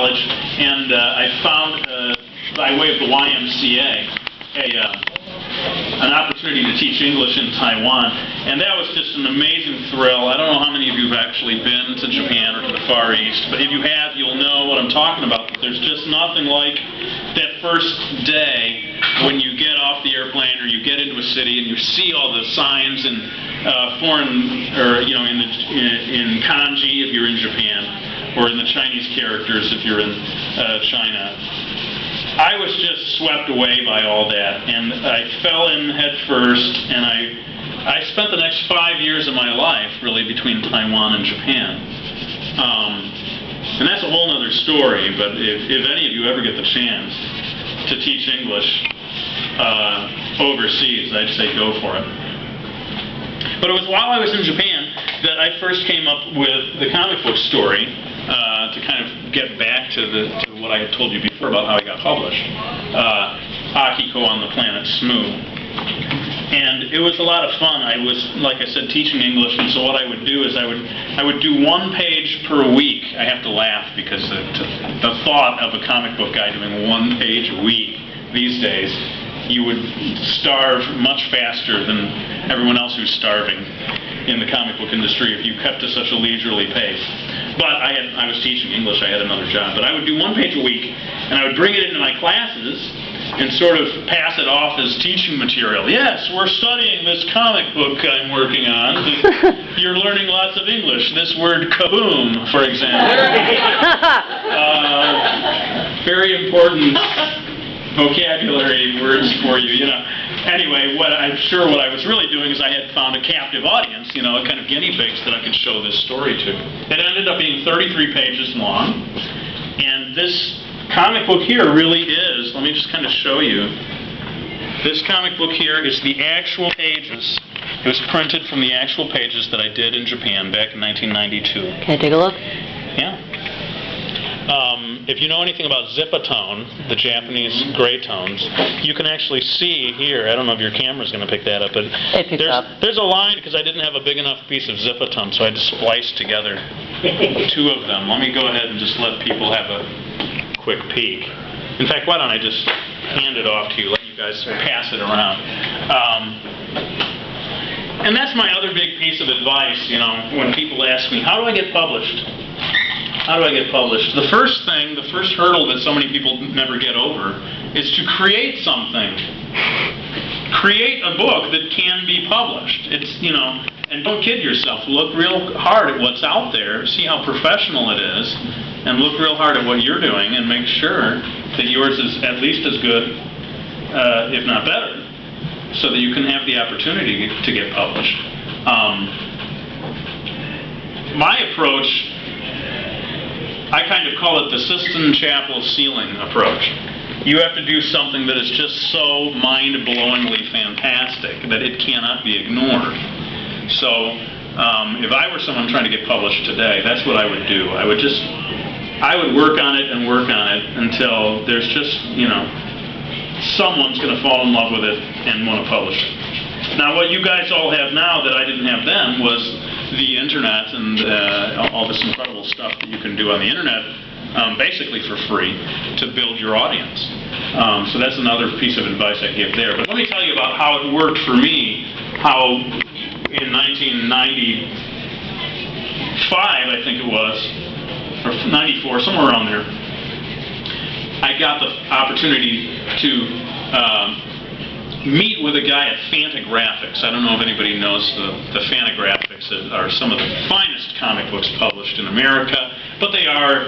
college, and I found, by way of the YMCA, an opportunity to teach English in Taiwan, and that was just an amazing thrill. I don't know how many of you have actually been to Japan or to the Far East, but if you have, you'll know what I'm talking about. There's just nothing like that first day when you get off the airplane or you get into a city and you see all the signs in foreign, or in kanji if you're in Japan, or in the Chinese characters if you're in China. I was just swept away by all that, and I fell in head first, and I spent the next 5 years of my life really between Taiwan and Japan. And that's a whole other story, but if any of you ever get the chance to teach English overseas, I'd say go for it. But it was while I was in Japan that I first came up with the comic book story, to kind of get back to what I had told you before about how I got published, Akiko on the Planet Smoo. And it was a lot of fun. I was, like I said, teaching English, and so what I would do is I would do 1 page per week. I have to laugh because the thought of a comic book guy doing 1 page a week these days, you would starve much faster than everyone else who's starving in the comic book industry if you kept to such a leisurely pace. But I was teaching English, I had another job. But I would do 1 page a week, and I would bring it into my classes and sort of pass it off as teaching material. Yes, we're studying this comic book I'm working on. You're learning lots of English. This word kaboom, for example. Very important vocabulary words for you, Anyway, I'm sure what I was really doing is I had found a captive audience, kind of guinea pigs that I could show this story to. It ended up being 33 pages long, and this comic book here really is, let me just kind of show you. This comic book here is the actual pages. It was printed from the actual pages that I did in Japan back in 1992. Can I take a look? Yeah. If you know anything about zipatone, the Japanese gray tones, you can actually see here, I don't know if your camera's going to pick that up, but there's a line, because I didn't have a big enough piece of zipatone, so I had to splice together 2 of them. Let me go ahead and just let people have a quick peek. In fact, why don't I just hand it off to you, let you guys pass it around. And that's my other big piece of advice, when people ask me, how do I get published? How do I get published? The first hurdle that so many people never get over is to create something. Create a book that can be published. And don't kid yourself. Look real hard at what's out there, see how professional it is, and look real hard at what you're doing, and make sure that yours is at least as good, if not better, so that you can have the opportunity to get published. My approach, I kind of call it the Sistine Chapel ceiling approach. You have to do something that is just so mind-blowingly fantastic that it cannot be ignored. So, if I were someone trying to get published today, that's what I would do. I would work on it and work on it until there's just, someone's going to fall in love with it and want to publish it. Now, what you guys all have now that I didn't have then was the internet and all this incredible stuff that you can do on the internet, basically for free, to build your audience. So that's another piece of advice I give there. But let me tell you about how it worked for me, how in 1995, I think it was, or 94, somewhere around there, I got the opportunity to meet with a guy at Fantagraphics. I don't know if anybody knows the Fantagraphics are some of the finest comic books published in America, but they are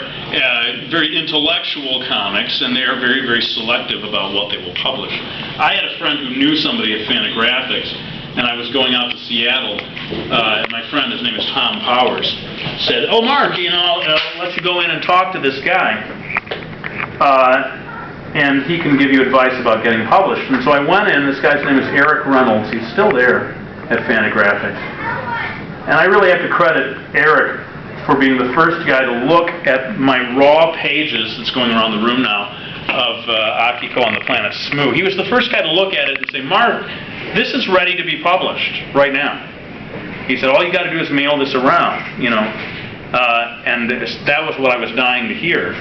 very intellectual comics, and they are very, very selective about what they will publish. I had a friend who knew somebody at Fantagraphics, and I was going out to Seattle, and my friend, his name is Tom Powers, said, "Oh, Mark, I'll let you go in and talk to this guy. And he can give you advice about getting published." And so I went in. This guy's name is Eric Reynolds. He's still there at Fantagraphics. And I really have to credit Eric for being the first guy to look at my raw pages that's going around the room now of Akiko on the Planet Smoo. He was the first guy to look at it and say, "Mark, this is ready to be published right now." He said, "All you got to do is mail this around," and that was what I was dying to hear.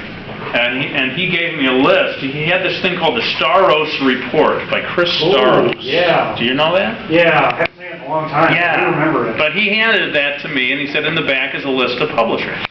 and he gave me a list. He had this thing called the Staros Report by Chris Staros. Yeah. Do you know that? Yeah, I haven't seen it in a long time. Yeah. I remember it. But he handed that to me, and he said in the back is a list of publishers.